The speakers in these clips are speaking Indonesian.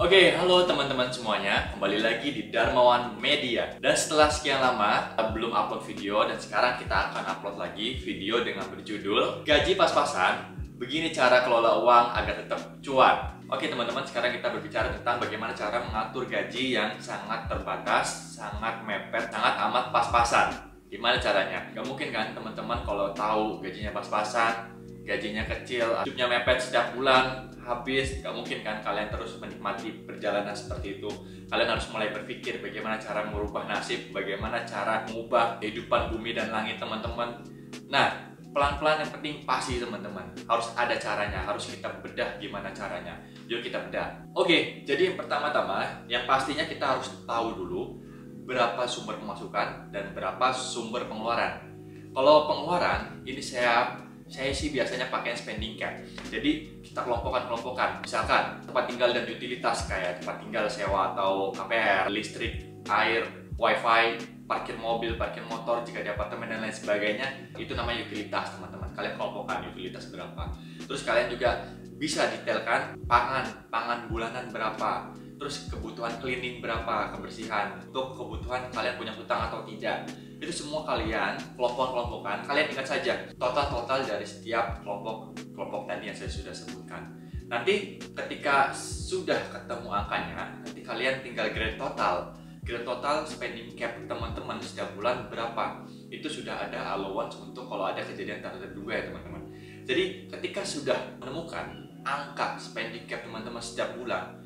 Oke, halo teman-teman semuanya, kembali lagi di Darmawan Media. Dan setelah sekian lama belum upload video, dan sekarang kita akan upload lagi video dengan berjudul Gaji Pas-Pasan, begini cara kelola uang agar tetap cuan. Oke teman-teman, sekarang kita berbicara tentang bagaimana cara mengatur gaji yang sangat terbatas, sangat mepet, sangat amat pas-pasan. Gimana caranya? Gak mungkin kan teman-teman kalau tahu gajinya pas-pasan, gajinya kecil, hidupnya mepet setiap bulan, habis, gak mungkin kan kalian terus menikmati perjalanan seperti itu. Kalian harus mulai berpikir bagaimana cara merubah nasib, bagaimana cara mengubah kehidupan bumi dan langit teman-teman. Nah, pelan-pelan yang penting pasti teman-teman. Harus ada caranya, harus kita bedah gimana caranya. Yuk kita bedah. Oke, jadi yang pertama-tama, yang pastinya kita harus tahu dulu berapa sumber pemasukan dan berapa sumber pengeluaran. Kalau pengeluaran, ini saya sih biasanya pakai spending cap. Jadi kita kelompokkan. Misalkan tempat tinggal dan utilitas kayak tempat tinggal sewa atau KPR, listrik, air, wifi, parkir mobil, parkir motor jika di apartemen dan lain sebagainya, itu namanya utilitas teman-teman. Kalian kelompokkan utilitas berapa. Terus kalian juga bisa detailkan pangan bulanan berapa. Terus kebutuhan cleaning berapa, kebersihan, untuk kebutuhan kalian punya hutang atau tidak. Itu semua kalian kelompok-kelompokan. Kalian ingat saja total dari setiap kelompok tadi yang saya sudah sebutkan. Nanti ketika sudah ketemu angkanya, nanti kalian tinggal grade total spending cap teman-teman setiap bulan berapa. Itu sudah ada allowance untuk kalau ada kejadian tak terduga ya teman-teman. Jadi ketika sudah menemukan angka spending cap teman-teman setiap bulan,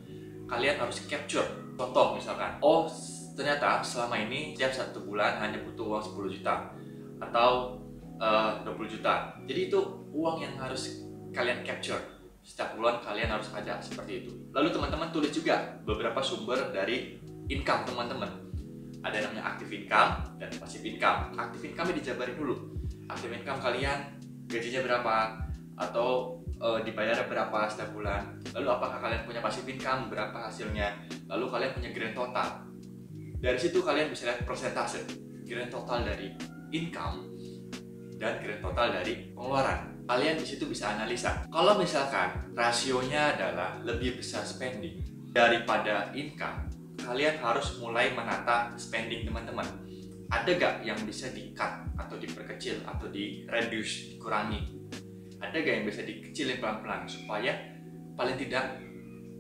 kalian harus capture. Contoh misalkan, oh ternyata selama ini setiap satu bulan hanya butuh uang 10 juta atau 20 juta. Jadi itu uang yang harus kalian capture. Setiap bulan kalian harus ada seperti itu. Lalu teman-teman tulis juga beberapa sumber dari income teman-teman. Ada namanya active income dan passive income. Active income dijabarin dulu. Active income kalian gajinya berapa atau dibayar berapa setiap bulan. Lalu apakah kalian punya passive income, berapa hasilnya. Lalu kalian punya grand total. Dari situ kalian bisa lihat persentase grand total dari income dan grand total dari pengeluaran. Kalian di situ bisa analisa. Kalau misalkan rasionya adalah lebih besar spending daripada income, kalian harus mulai menata spending teman-teman. Ada gak yang bisa di-cut atau diperkecil atau di-reduce, dikurangi? Ada gak yang bisa dikecilin pelan-pelan supaya paling tidak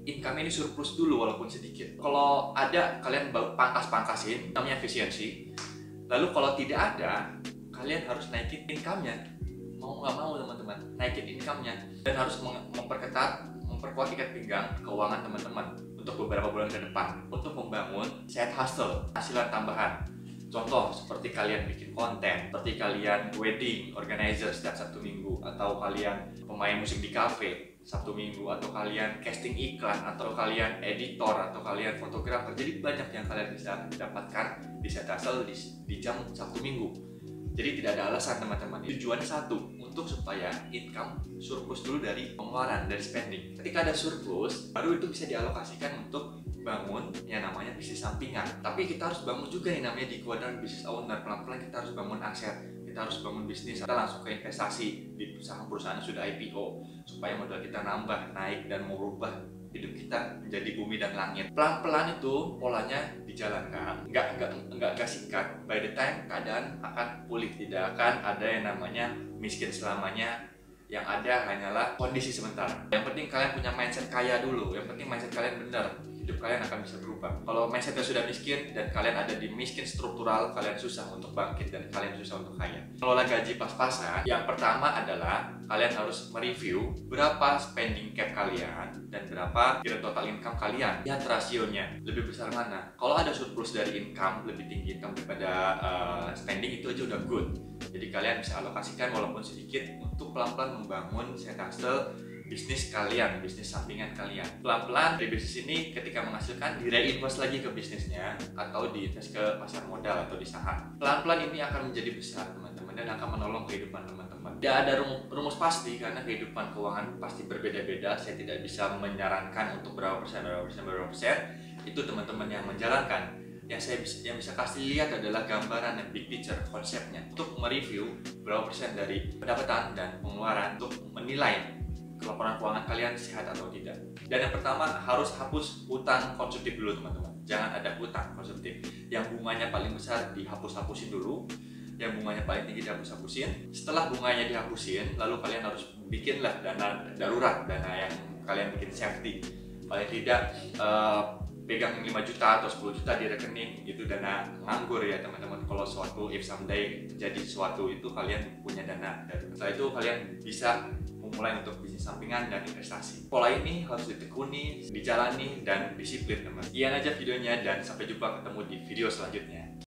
income ini surplus dulu walaupun sedikit. Kalau ada, kalian pangkas-pangkasin, namanya efisiensi. Lalu kalau tidak ada, kalian harus naikin income-nya. Mau nggak mau teman-teman, naikin income-nya. Dan harus memperkuat ikat pinggang keuangan teman-teman untuk beberapa bulan ke depan. Untuk membangun side hustle, hasilan tambahan. Contoh seperti kalian bikin konten, seperti kalian wedding organizer setiap Sabtu Minggu, atau kalian pemain musik di cafe Sabtu Minggu, atau kalian casting iklan, atau kalian editor, atau kalian fotografer. Jadi banyak yang kalian bisa dapatkan di side hustle di jam Sabtu Minggu. Jadi tidak ada alasan teman-teman. Tujuannya satu, untuk supaya income surplus dulu dari pengeluaran, dari spending. Ketika ada surplus, baru itu bisa dialokasikan untuk bangun yang namanya bisnis sampingan. Tapi kita harus bangun juga yang namanya di kuadran bisnis owner. Pelan-pelan kita harus bangun aset, kita harus bangun bisnis. Kita langsung ke investasi di perusahaan-perusahaan yang sudah IPO supaya modal kita nambah, naik, dan merubah hidup kita menjadi bumi dan langit. Pelan-pelan itu polanya dijalankan, nggak singkat. By the time keadaan akan pulih, tidak akan ada yang namanya miskin selamanya. Yang ada hanyalah kondisi sementara. Yang penting kalian punya mindset kaya dulu. Yang penting mindset kalian benar. Hidup kalian akan bisa berubah. Kalau mindsetnya sudah miskin dan kalian ada di miskin struktural, kalian susah untuk bangkit dan kalian susah untuk kaya. Kelola gaji pas-pasan, yang pertama adalah kalian harus mereview berapa spending cap kalian dan berapa kira total income kalian. Lihat rasionya, lebih besar mana. Kalau ada surplus dari income, lebih tinggi income daripada spending, itu aja udah good. Jadi kalian bisa alokasikan walaupun sedikit untuk pelan-pelan membangun side hustle bisnis kalian, bisnis sampingan kalian. Pelan-pelan dari bisnis ini ketika menghasilkan di-reinvest lagi ke bisnisnya atau di-invest ke pasar modal atau di saham. Pelan-pelan ini akan menjadi besar teman-teman dan akan menolong kehidupan teman-teman. Tidak ada rumus pasti karena kehidupan keuangan pasti berbeda-beda. Saya tidak bisa menyarankan untuk berapa persen. Itu teman-teman yang menjalankan. Yang bisa kasih lihat adalah gambaran dan big picture, konsepnya. Untuk mereview berapa persen dari pendapatan dan pengeluaran untuk menilai laporan keuangan kalian sehat atau tidak. Dan yang pertama, harus hapus hutang konsumtif dulu teman-teman. Jangan ada hutang konsumtif. Yang bunganya paling besar dihapus-hapusin dulu, yang bunganya paling tinggi dihapus-hapusin. Setelah bunganya dihapusin, lalu kalian harus bikinlah dana darurat, dana yang kalian bikin safety. Paling tidak pegang 5 juta atau 10 juta di rekening, itu dana nganggur ya teman-teman. Kalau suatu if someday terjadi sesuatu, itu kalian punya dana darurat. Setelah itu kalian bisa memulai untuk bisnis sampingan dan investasi. Pola ini harus ditekuni, dijalani, dan disiplin teman. Sekian aja videonya dan sampai jumpa ketemu di video selanjutnya.